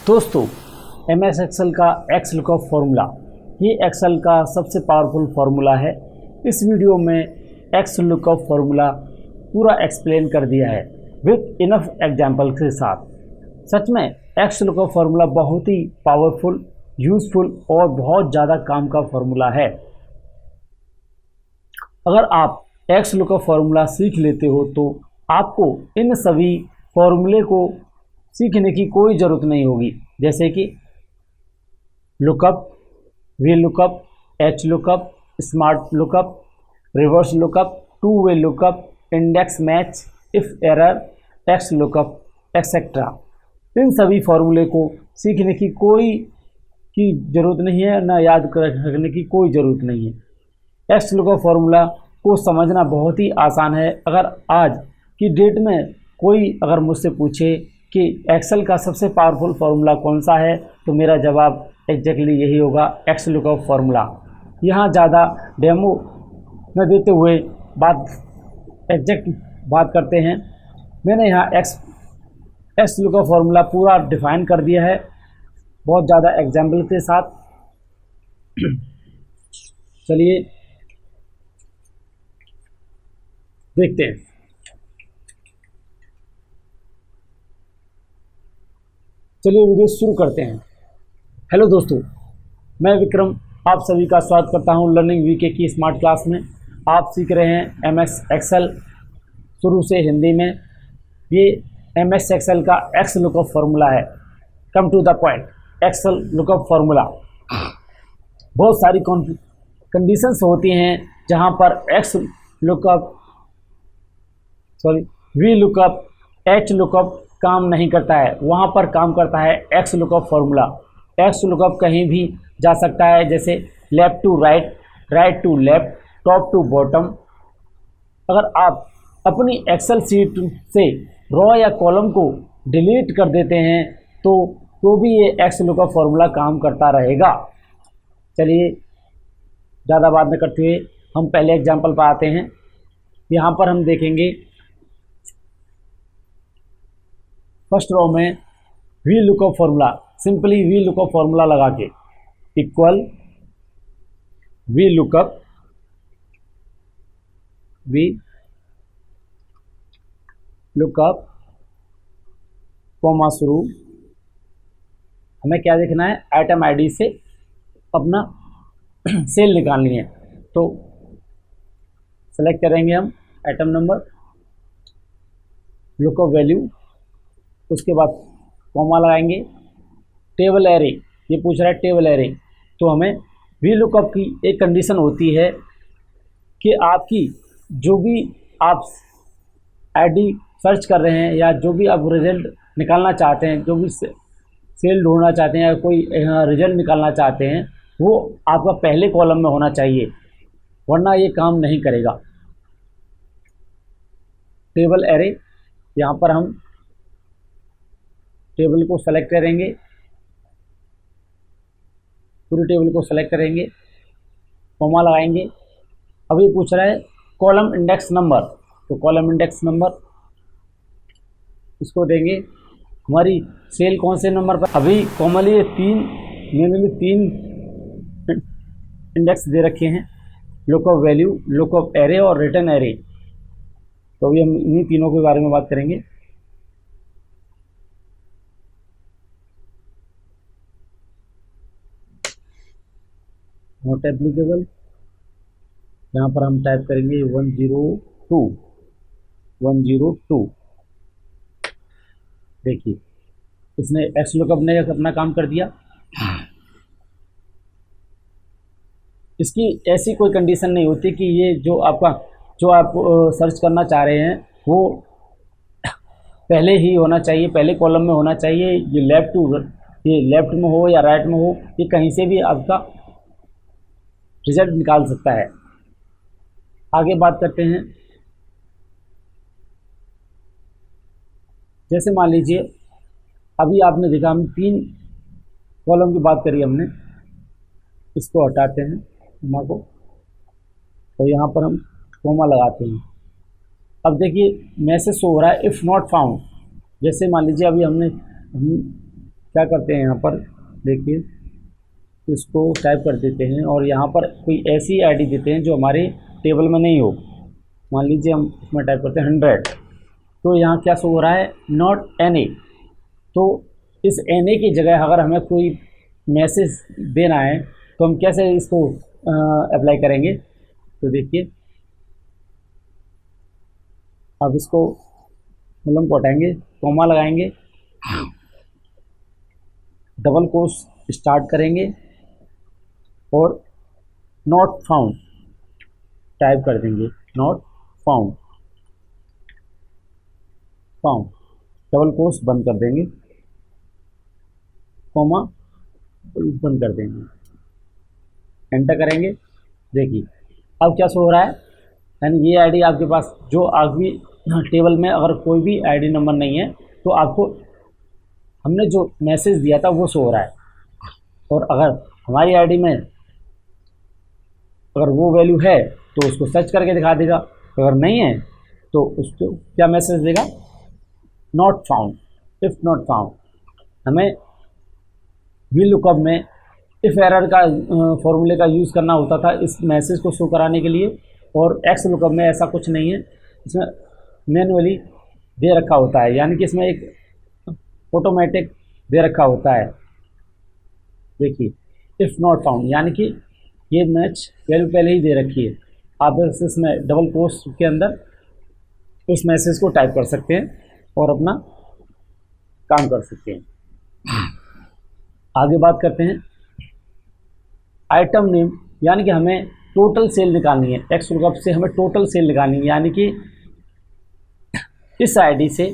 दोस्तों, MS Excel का X lookup formula ये एक्सेल का सबसे पावरफुल फार्मूला है। इस वीडियो में एक्स लुकअप फार्मूला पूरा एक्सप्लेन कर दिया है विथ इनफ एग्जाम्पल के साथ। सच में एक्स लुकअप फार्मूला बहुत ही पावरफुल, यूज़फुल और बहुत ज़्यादा काम का फार्मूला है। अगर आप एक्स लुकअप फार्मूला सीख लेते हो तो आपको इन सभी फार्मूले को सीखने की कोई ज़रूरत नहीं होगी, जैसे कि lookup, V lookup, H lookup, smart lookup, reverse lookup, two way lookup, index match, if error, X lookup etcetera. इन सभी फार्मूले को सीखने की ज़रूरत नहीं है, ना याद रखने की कोई ज़रूरत नहीं है। एक्स लुकअप फार्मूला को समझना बहुत ही आसान है। अगर आज की डेट में कोई अगर मुझसे पूछे कि एक्सेल का सबसे पावरफुल फार्मूला कौन सा है, तो मेरा जवाब एग्जैक्टली यही होगा, एक्स लुकअप फार्मूला। यहाँ ज़्यादा डेमो न देते हुए एग्जैक्ट बात करते हैं। मैंने यहाँ एक्स लुकअप फार्मूला पूरा डिफाइन कर दिया है बहुत ज़्यादा एग्जाम्पल के साथ। चलिए देखते हैं। चलिए वीडियो शुरू करते हैं। हेलो दोस्तों, मैं विक्रम आप सभी का स्वागत करता हूं लर्निंग वीके की स्मार्ट क्लास में। आप सीख रहे हैं MS एक्सेल शुरू से हिंदी में। ये MS एक्सेल का एक्स लुकअप फार्मूला है। Come to the point, Excel lookup formula. बहुत सारी कंडीशंस होती हैं जहां पर वी लुकअप, एच लुकअप काम नहीं करता है, वहाँ पर काम करता है X lookup formula. X lookup कहीं भी जा सकता है, जैसे left to right, right to left, top to bottom. अगर आप अपनी एक्सेल सीट से रो या कॉलम को डिलीट कर देते हैं तो भी ये एक्स लुकअप फार्मूला काम करता रहेगा। चलिए ज़्यादा बात न करते हुए हम पहले एग्जाम्पल पर आते हैं। यहाँ पर हम देखेंगे फर्स्ट रो में V lookup formula, simply V lookup formula लगा के इक्वल वी लुकअप कॉमा शुरू। हमें क्या देखना है, आइटम आईडी से अपना सेल निकालनी है, तो सेलेक्ट करेंगे हम आइटम नंबर, लुकअप वैल्यू, उसके बाद कॉमा लगाएंगे। टेबल एरे, ये पूछ रहा है टेबल एरे, तो हमें वी लुकअप की एक कंडीशन होती है कि आपकी जो भी आप आईडी सर्च कर रहे हैं या जो भी आप रिजल्ट निकालना चाहते हैं, जो भी सेल ढूंढना चाहते हैं या कोई रिजल्ट निकालना चाहते हैं, वो आपका पहले कॉलम में होना चाहिए, वरना ये काम नहीं करेगा। टेबल एरे, यहाँ पर हम टेबल को सेलेक्ट करेंगे, पूरी टेबल को सेलेक्ट करेंगे, कॉमा लगाएंगे। अब ये पूछ रहा है कॉलम इंडेक्स नंबर, तो कॉलम इंडेक्स नंबर इसको देंगे। हमारी सेल कौन से नंबर पर, अभी कॉमनली मैंने तीन इंडेक्स दे रखे हैं, लुकअप वैल्यू, लुकअप एरे और रिटर्न एरे। तो अभी हम इन्हीं तीनों के बारे में बात करेंगे। नॉट एप्लीकेबल, यहाँ पर हम टाइप करेंगे 102। देखिए इसने एक्स लुकअप ने अपना काम कर दिया। इसकी ऐसी कोई कंडीशन नहीं होती कि ये जो आप सर्च करना चाह रहे हैं वो पहले ही होना चाहिए, पहले कॉलम में होना चाहिए। ये लेफ्ट में हो या राइट में हो, ये कहीं से भी आपका रिजल्ट निकाल सकता है। आगे बात करते हैं। जैसे मान लीजिए अभी आपने देखा, हम 3 कॉलम की बात करी हमने, इसको हटाते हैं कॉमा को, तो यहाँ पर हम कॉमा लगाते हैं। अब देखिए मैसेज शो हो रहा है इफ़ नॉट फाउंड। जैसे मान लीजिए अभी हमने क्या करते हैं यहाँ पर, देखिए इसको टाइप कर देते हैं और यहाँ पर कोई ऐसी आईडी देते हैं जो हमारे टेबल में नहीं हो। मान लीजिए हम इसमें टाइप करते हैं 100, तो यहाँ क्या शो हो रहा है, नॉट एनी। तो इस एनी की जगह अगर हमें कोई मैसेज देना है तो हम कैसे इसको अप्लाई करेंगे, तो देखिए अब इसको कॉलम को हटाएंगे, कॉमा लगाएंगे, डबल कोस स्टार्ट करेंगे और नॉट फाउंड टाइप कर देंगे, नॉट फाउंड, फाउंड, डबल कोस बंद कर देंगे, कॉमा बंद कर देंगे, एंटर करेंगे। देखिए अब क्या शो हो रहा है, यानी ये आईडी आपके पास जो आगे टेबल में अगर कोई भी आईडी नंबर नहीं है तो आपको हमने जो मैसेज दिया था वो शो हो रहा है। और अगर हमारी आईडी में अगर वो वैल्यू है तो उसको सर्च करके दिखा देगा, अगर नहीं है तो उसको क्या मैसेज देगा, not found, if not found. हमें वी लुकअप में इफ़ एरर का फॉर्मूले का यूज़ करना होता था इस मैसेज को शो कराने के लिए, और एक्स लुकअप में ऐसा कुछ नहीं है, इसमें मैनुअली दे रखा होता है, यानी कि इसमें एक ऑटोमेटिक दे रखा होता है। देखिए इफ़ नॉट फाउंड यानी कि ये मैच वैल्यू पहले ही दे रखी है, आप बस इसमें डबल कोट्स के अंदर उस मैसेज को टाइप कर सकते हैं और अपना काम कर सकते हैं। आगे बात करते हैं आइटम नेम, यानी कि हमें टोटल सेल निकालनी है, एक्स लुकअप से हमें टोटल सेल निकालनी है, यानी कि इस आईडी से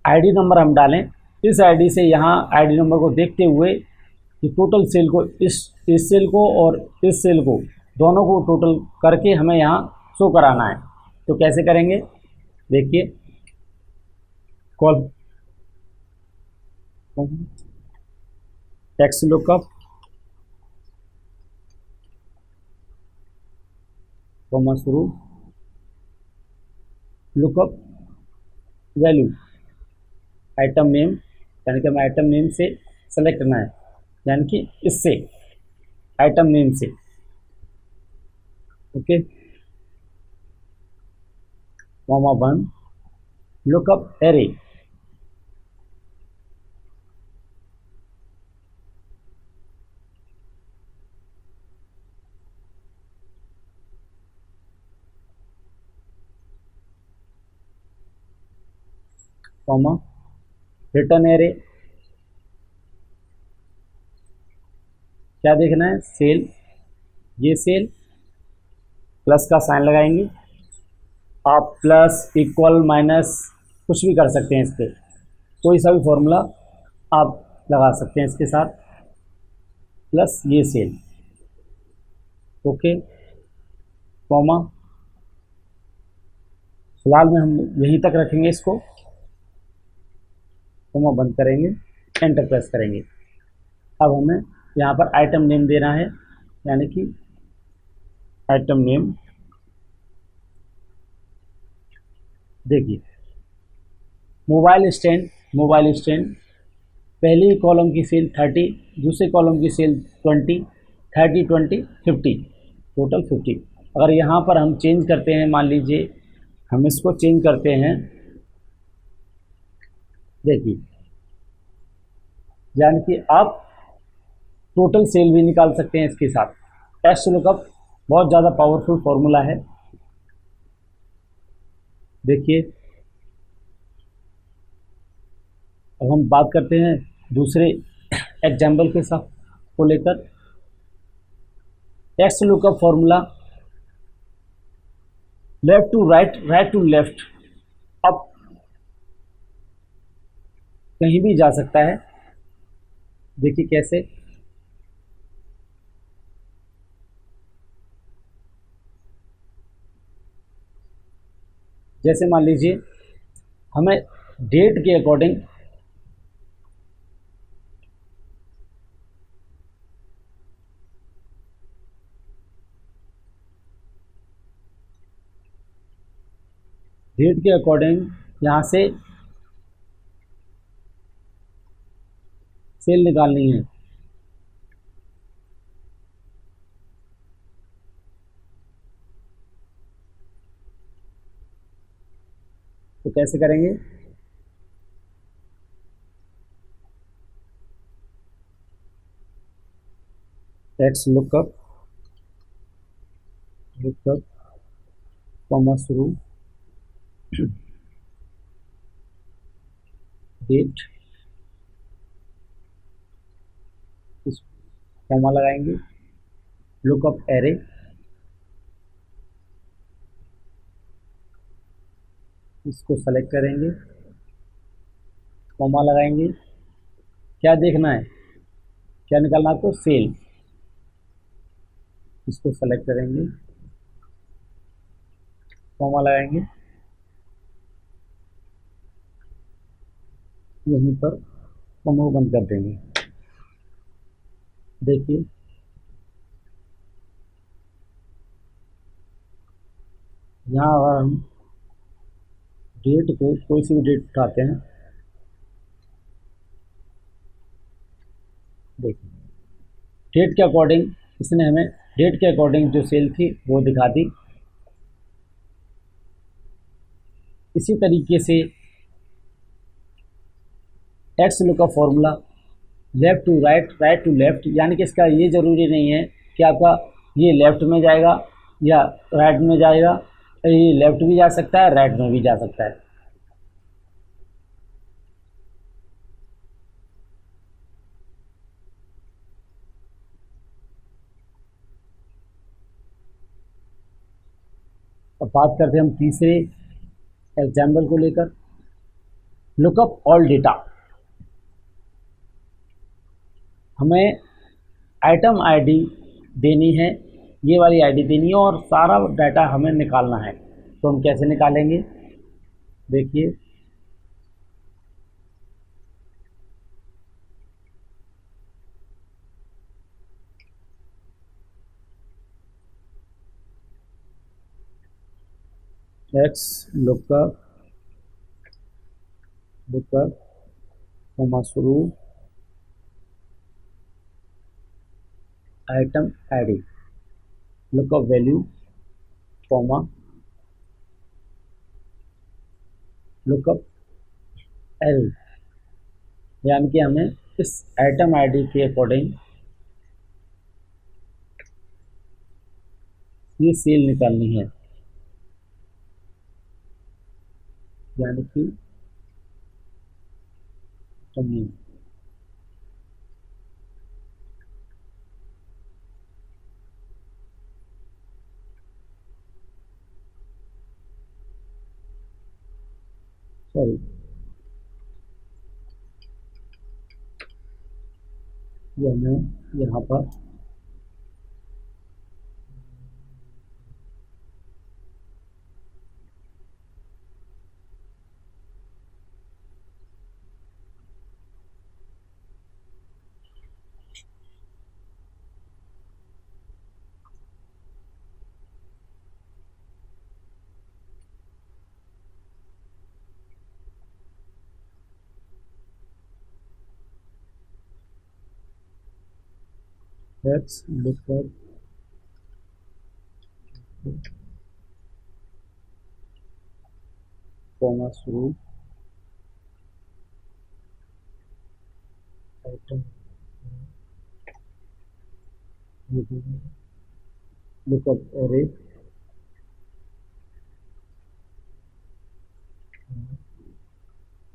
आईडी नंबर हम डालें, इस आईडी से यहाँ आईडी नंबर को देखते हुए कि टोटल सेल को इस सेल को और इस सेल को दोनों को टोटल करके हमें यहाँ शो कराना है। तो कैसे करेंगे, देखिए कॉल एक्स लुकअप कॉमा शुरू लुकअप वैल्यू आइटम नेम, यानी कि हमें आइटम नेम से सेलेक्ट करना है, यानी कि इससे आइटम नेम से, okay, comma 1 lookup array, comma return array, क्या देखना है, सेल, ये सेल प्लस का साइन लगाएंगे, आप प्लस इक्वल माइनस कुछ भी कर सकते हैं, इस पर कोई सा भी फॉर्मूला आप लगा सकते हैं इसके साथ, प्लस ये सेल, ओके, कॉमा, फिलहाल में हम यहीं तक रखेंगे इसको, कॉमा बंद करेंगे, एंटर प्रेस करेंगे। अब हमें यहाँ पर आइटम नेम देना है, यानी कि आइटम नेम, देखिए मोबाइल स्टैंड, मोबाइल स्टैंड पहली कॉलम की सेल 30, दूसरे कॉलम की सेल 20, 30 20 50, टोटल 50। अगर यहाँ पर हम चेंज करते हैं, मान लीजिए हम इसको चेंज करते हैं, देखिए यानी कि आप टोटल सेल भी निकाल सकते हैं इसके साथ। एक्स लुकअप बहुत ज़्यादा पावरफुल फॉर्मूला है। देखिए अब हम बात करते हैं दूसरे एग्जाम्पल के साथ को लेकर। X lookup formula left to right, right to left, अब कहीं भी जा सकता है। देखिए कैसे, जैसे मान लीजिए हमें डेट के अकॉर्डिंग यहाँ से सेल निकालनी है। तो कैसे करेंगे? लेट्स लुकअप कॉमा शुरू डेट, इस कॉमा लगाएंगे, लुकअप एरे, इसको सेलेक्ट करेंगे, कॉमा लगाएंगे। क्या देखना है, क्या निकालना है आपको? सेल। इसको सेलेक्ट करेंगे, कॉमा लगाएंगे, यहीं पर कॉमा बंद कर देंगे। देखिए यहाँ अगर हम डेट को कोई सी भी डेट उठाते हैं, देखिए डेट के अकॉर्डिंग इसने हमें डेट के अकॉर्डिंग जो सेल थी वो दिखा दी। इसी तरीके से X lookup formula left to right, right to left, यानी कि इसका ये ज़रूरी नहीं है कि आपका ये लेफ़्ट में जाएगा या राइट में जाएगा, ये लेफ़्ट भी जा सकता है, राइट में भी जा सकता है। अब बात करते हैं हम तीसरे एग्जाम्पल को लेकर, लुकअप ऑल डेटा। हमें आइटम आईडी देनी है, ये वाली आईडी देनी है और सारा डाटा हमें निकालना है। तो हम कैसे निकालेंगे? देखिए एक्स लुकअप कॉमा शुरू item ID, lookup value comma lookup array, यानी कि हमें इस आइटम आईडी के अकॉर्डिंग ये सेल निकालनी है, यानी कि कमी। सॉरी, ये हमें यहाँ पर एक्स लुकअप कॉमा शुरू item lookup array,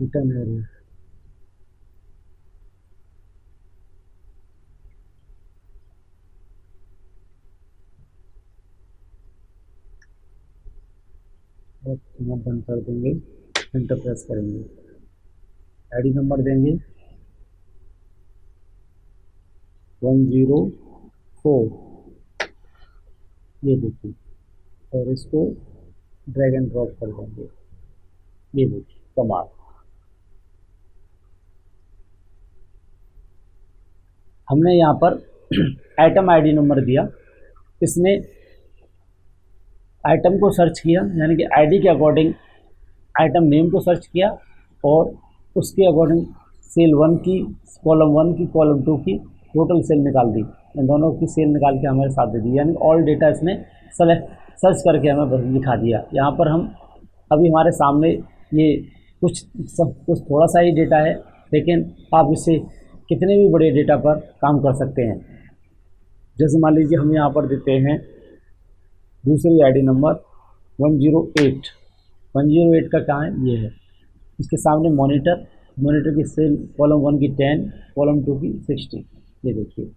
return array. हम बंद कर देंगे, एंटर प्रेस करेंगे, आईडी नंबर देंगे 104, ये देखिए, और इसको ड्रैग एंड ड्रॉप कर देंगे, ये देखिए कमाल। हमने यहाँ पर आइटम आईडी नंबर दिया, इसने आइटम को सर्च किया, यानी कि आईडी के अकॉर्डिंग आइटम नेम को सर्च किया और उसके अकॉर्डिंग सेल 1 की, कॉलम 1 की, कॉलम 2 की टोटल सेल निकाल दी, इन दोनों की सेल निकाल के हमारे साथ दे दी, यानी ऑल डेटा इसने सर्च करके हमें बस दिखा दिया। यहाँ पर हम अभी हमारे सामने ये कुछ थोड़ा सा ही डेटा है, लेकिन आप इससे कितने भी बड़े डेटा पर काम कर सकते हैं। जैसे मान लीजिए हम यहाँ पर देते हैं दूसरी आईडी नंबर 108 का कहाँ है, ये है, इसके सामने मॉनिटर की सेल कॉलम 1 की 10, कॉलम 2 की 60, ये देखिए।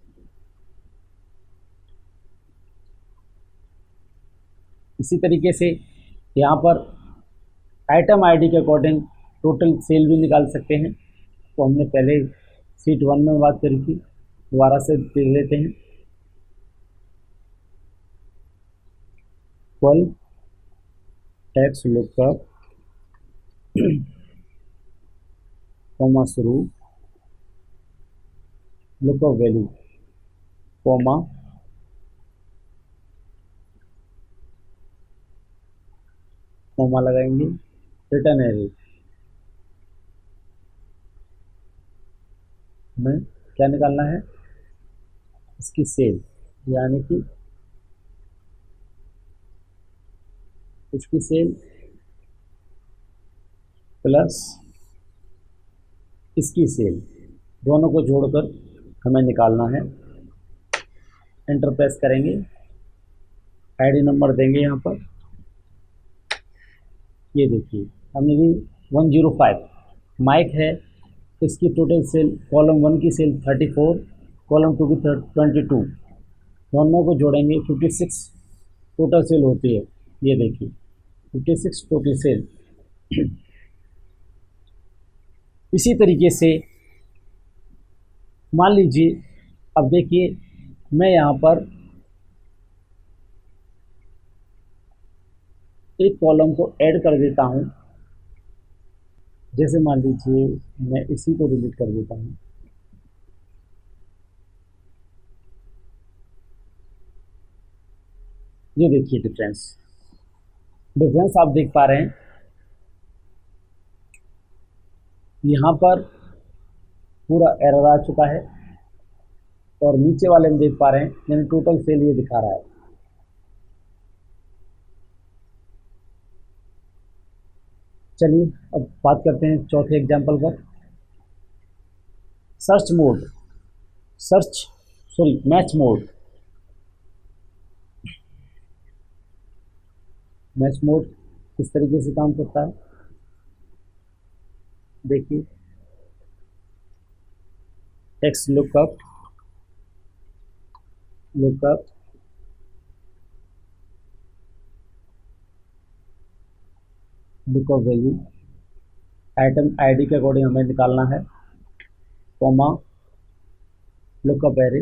इसी तरीके से यहाँ पर आइटम आईडी के अकॉर्डिंग टोटल सेल भी निकाल सकते हैं। तो हमने पहले शीट 1 में बात करी थी, दोबारा से देख लेते हैं। इक्वल टैक्स लुकअप कॉमा शुरू लुकअप वैल्यू कॉमा लगाएंगे रिटर्न एरे में क्या निकालना है, इसकी सेल, यानी कि इसकी सेल प्लस इसकी सेल, दोनों को जोड़कर हमें निकालना है। एंटर प्रेस करेंगे, आईडी नंबर देंगे यहाँ पर, ये देखिए हमने भी 105 माइक है, इसकी टोटल सेल कॉलम 1 की सेल 34, कॉलम 2 की 22, दोनों को जोड़ेंगे 56 टोटल सेल होती है, ये देखिए 56 टोटल सेल। इसी तरीके से मान लीजिए, अब देखिए मैं यहाँ पर एक कॉलम को ऐड कर देता हूँ, जैसे मान लीजिए मैं इसी को डिलीट कर देता हूँ, ये देखिए डिफरेंस आप देख पा रहे हैं। यहाँ पर पूरा एरर आ चुका है और नीचे वाले में देख पा रहे हैं, यानी टोटल सेल ये दिखा रहा है। चलिए अब बात करते हैं चौथे एग्जाम्पल पर। मैच मोड किस तरीके से काम करता है, देखिए text lookup value item ID के अकॉर्डिंग हमें निकालना है, कॉमा लुकअप एरे,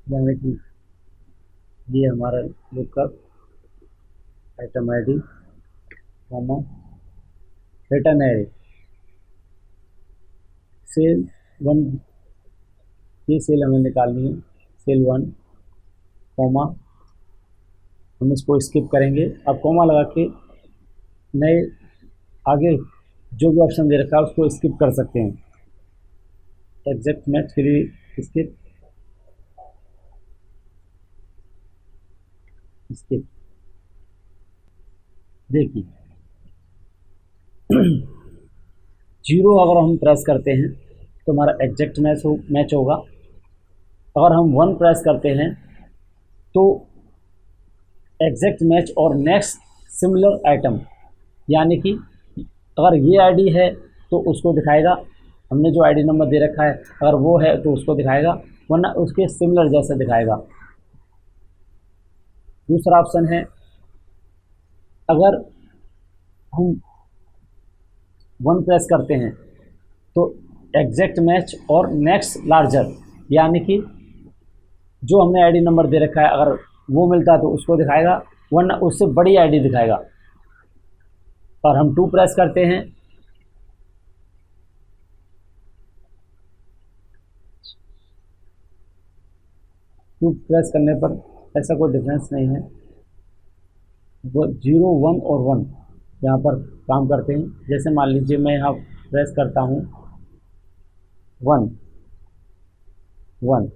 यानी कि ये हमारा lookup item ID comma return array cell 1, ये सेल हमें निकालनी है, सेल 1 कॉमा, हम इसको स्किप करेंगे। अब कॉमा लगा के नए आगे जो भी ऑप्शन दे रखा है उसको स्किप कर सकते हैं। एग्जैक्ट मैच के लिए स्किप देखिए 0 अगर हम प्रेस करते हैं तो हमारा एग्जैक्ट मैच होगा। अगर हम 1 प्रेस करते हैं तो एग्जैक्ट मैच और नेक्स्ट सिमिलर आइटम, यानी कि अगर ये आईडी है तो उसको दिखाएगा, हमने जो आईडी नंबर दे रखा है अगर वो है तो उसको दिखाएगा, वरना उसके सिमिलर जैसा दिखाएगा। दूसरा ऑप्शन है, अगर हम 1 प्रेस करते हैं तो एग्जैक्ट मैच और नेक्स्ट लार्जर, यानी कि जो हमने आईडी नंबर दे रखा है अगर वो मिलता है तो उसको दिखाएगा, वरना उससे बड़ी आईडी दिखाएगा। और हम 2 प्रेस करते हैं, टू प्रेस करने पर ऐसा कोई डिफरेंस नहीं है, वो 0, 1 और 1 यहाँ पर काम करते हैं। जैसे मान लीजिए मैं यहाँ प्रेस करता हूँ 1 1,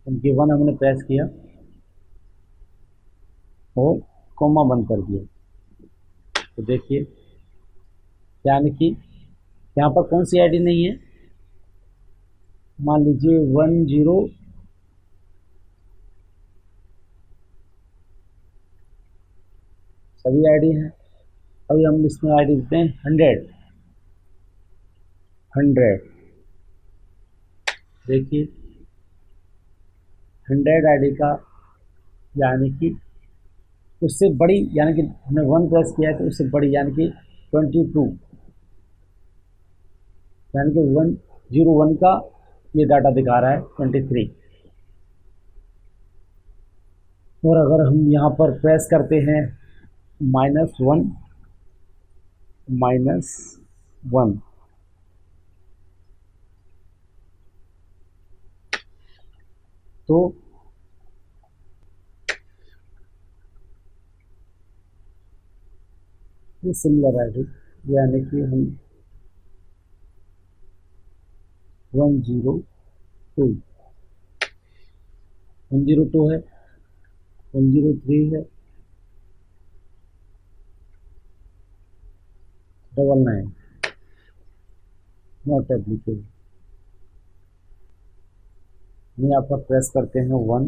उनकी 1 हमने प्रेस किया और कॉमा बंद कर दिया। तो देखिए, यानी कि यहाँ पर कौन सी आईडी नहीं है, मान लीजिए 10, सभी आईडी हैं। अभी हम इसमें आईडी देते हैं 100। देखिए 100 आईडी का, यानी कि उससे बड़ी, यानी कि हमने 1 प्रेस किया है तो उससे बड़ी, यानी कि 22, यानी कि 101 का ये डाटा दिखा रहा है 23। और अगर हम यहाँ पर प्रेस करते हैं -1 -1, तो ये सिमिलर आईडी, यानी कि हम 102 है, 103 है, 99 नॉट एप्लीकेबल। यहाँ पर प्रेस करते हैं 1,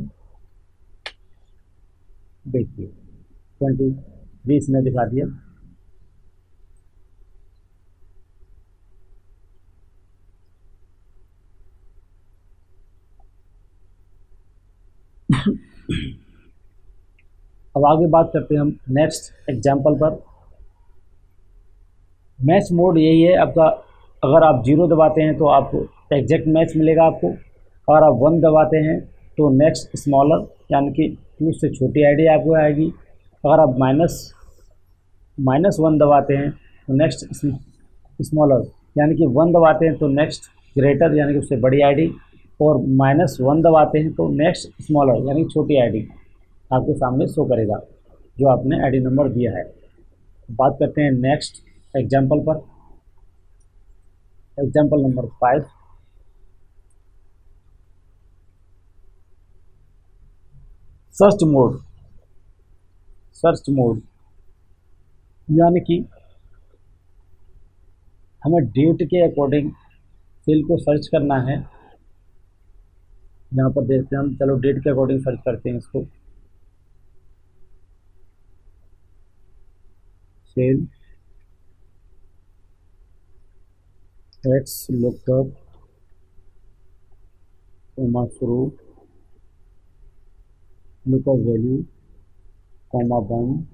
देखिए 23 इसने दिखा दिया। अब आगे बात करते हैं हम नेक्स्ट एग्जाम्पल पर। मैच मोड यही है आपका, अगर आप 0 दबाते हैं तो आपको एग्जैक्ट मैच मिलेगा आपको, और आप 1 दबाते हैं तो नेक्स्ट स्मॉलर, यानी कि 2 से छोटी आईडी आपको आएगी। अगर आप -1 दबाते हैं तो नेक्स्ट स्मॉलर, यानी कि 1 दबाते हैं तो नेक्स्ट ग्रेटर, यानी कि उससे बड़ी आईडी, और -1 दबाते हैं तो नेक्स्ट स्मॉलर, यानी छोटी आईडी आपके सामने शो करेगा जो आपने आईडी नंबर दिया है। बात करते हैं नेक्स्ट एग्जाम्पल पर। एग्जाम्पल नंबर 5, सर्च मोड, यानी कि हमें डेट के अकॉर्डिंग सेल को सर्च करना है। यहाँ पर देखते हैं हम, चलो डेट के अकॉर्डिंग सर्च करते हैं इसको। सेल एक्स लुकअप कॉमा शुरू लुकअप वैल्यू कॉमा 1,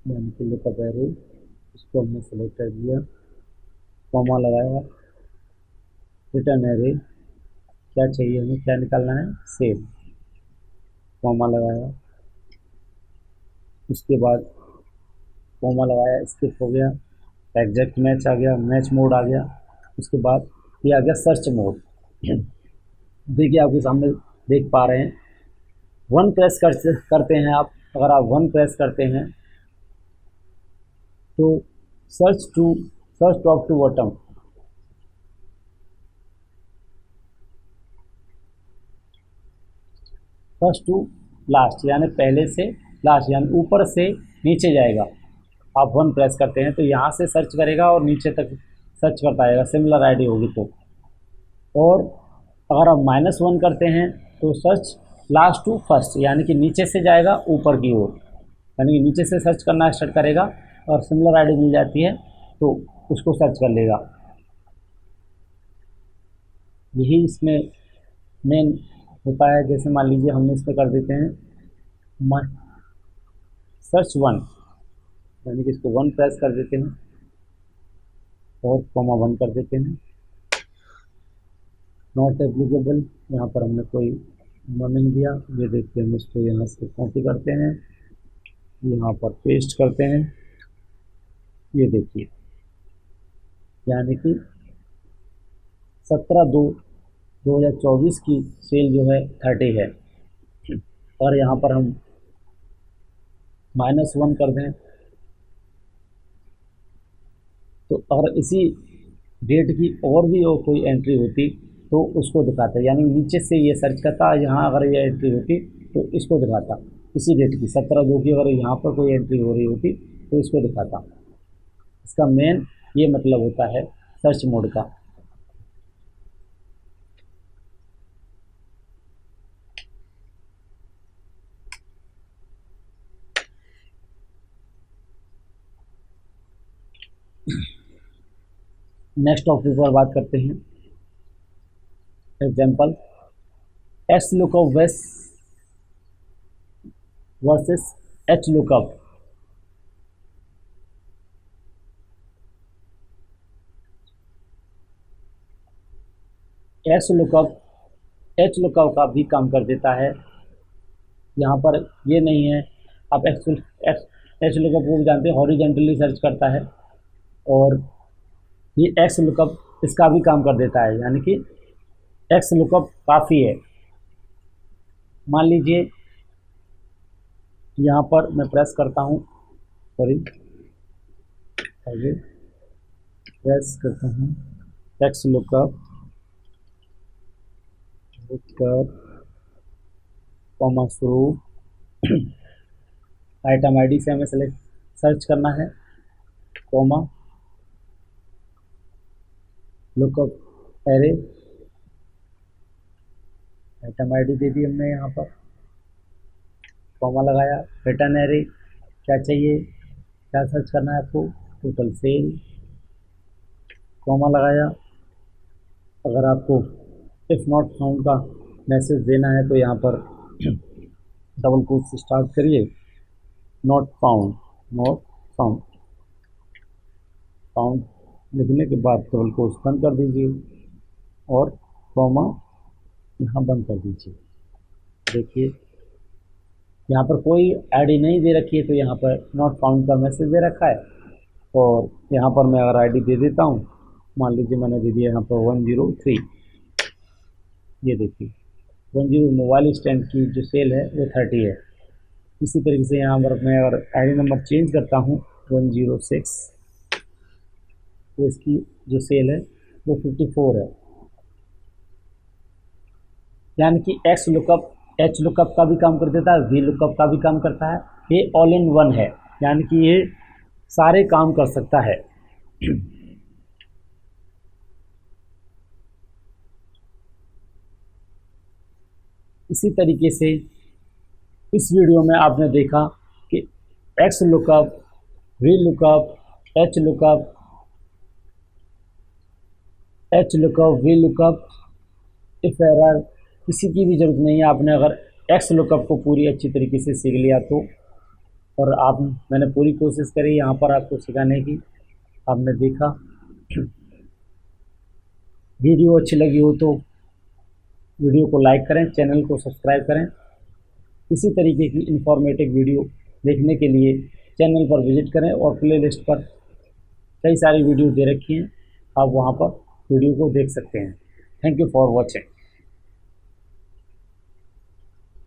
यानी कि लुकअप एरे, इसको हमने सेलेक्ट कर दिया, कॉमा लगाया, रिटर्न एरे, क्या चाहिए हमें, क्या निकालना है, सेल, कॉमा लगाया, उसके बाद कॉमा लगाया, स्किप हो गया, एग्जैक्ट मैच आ गया, मैच मोड आ गया, उसके बाद ये आ गया सर्च मोड। देखिए आपके सामने देख पा रहे हैं, 1 प्रेस करते हैं आप, अगर आप 1 प्रेस करते हैं तो search top to bottom, first to last, यानी पहले से लास्ट, यानी ऊपर से नीचे जाएगा। आप 1 प्रेस करते हैं तो यहाँ से सर्च करेगा और नीचे तक सर्च करता आएगा, सिमिलर आईडी होगी तो। और अगर आप -1 करते हैं तो सर्च लास्ट टू फर्स्ट, यानी कि नीचे से जाएगा ऊपर की ओर, यानी कि नीचे से सर्च करना स्टार्ट करेगा और सिमिलर आईडी मिल जाती है तो उसको सर्च कर लेगा। यही इसमें मेन होता है। जैसे मान लीजिए हमने इसमें कर देते हैं सर्च 1, यानी कि इसको 1 प्रेस कर देते हैं और कॉमा 1 कर देते हैं, नॉट एप्लीकेबल, यहाँ पर हमने कोई नंबर नहीं दिया। ये देखते हैं, हम इसको यहाँ से कॉपी करते हैं, यहाँ पर पेस्ट करते हैं, ये देखिए, यानी कि 17/2/2024 की सेल जो है 30 है। और यहाँ पर हम -1 कर दें तो अगर इसी डेट की और भी कोई एंट्री होती तो उसको दिखाता, यानी नीचे से ये सर्च करता, यहाँ अगर ये एंट्री होती तो इसको दिखाता, इसी डेट की 17/2 की अगर यहाँ पर कोई एंट्री हो रही होती तो इसको दिखाता। इसका मेन ये मतलब होता है सर्च मोड का। नेक्स्ट टॉपिक पर बात करते हैं। Example, S lookup versus H lookup. S lookup H lookup का भी काम कर देता है। यहाँ पर ये नहीं है, आप एच लुकअप को भी जानते हैं, हॉरिजेंटली सर्च करता है, और ये एक्स लुकअप इसका भी काम कर देता है, यानी कि एक्स लुकअप काफ़ी है। मान लीजिए यहाँ पर मैं प्रेस करता हूँ, सॉरी आगे प्रेस करता हूँ एक्स लुकअप कॉमा शुरू आइटम आईडी से हमें सेलेक्ट सर्च करना है, comma lookup array, item ID दे दी हमने यहाँ पर, कॉमा लगाया, रिटर्न एरे, क्या चाहिए, क्या सर्च करना है आपको, टोटल सेल, कॉमा लगाया। अगर आपको इफ नॉट फाउंड का मैसेज देना है तो यहाँ पर डबल कोट से स्टार्ट करिए, नॉट फाउंड लिखने के बाद डबल कोट बंद कर दीजिए और कॉमा यहाँ बंद कर दीजिए। देखिए यहाँ पर कोई आईडी नहीं दे रखी है तो यहाँ पर नॉट फाउंड का मैसेज दे रखा है। और यहाँ पर मैं अगर आईडी दे देता हूँ, मान लीजिए मैंने दे दिया यहाँ पर 103, ये देखिए 10 मोबाइल स्टैंड की जो सेल है वो 30 है। इसी तरीके से यहाँ पर मैं अगर आईडी नंबर चेंज करता हूँ 106, तो इसकी जो सेल है वो 54 है। यानी कि एक्स लुकअप एच लुकअप का भी काम कर देता है, वी लुकअप का भी काम करता है, ये ऑल इन वन है, यानी कि ये सारे काम कर सकता है। इसी तरीके से इस वीडियो में आपने देखा कि x lookup, V lookup, H lookup, V lookup, if error, किसी की भी ज़रूरत नहीं है। आपने अगर एक्स लुकअप को पूरी अच्छी तरीके से सीख लिया तो, और मैंने पूरी कोशिश करी यहाँ पर आपको सिखाने की, आपने देखा। वीडियो अच्छी लगी हो तो वीडियो को लाइक करें, चैनल को सब्सक्राइब करें। इसी तरीके की इंफॉर्मेटिव वीडियो देखने के लिए चैनल पर विजिट करें और प्लेलिस्ट पर कई सारी वीडियो दे रखी हैं, आप वहाँ पर वीडियो को देख सकते हैं। Thank you for watching.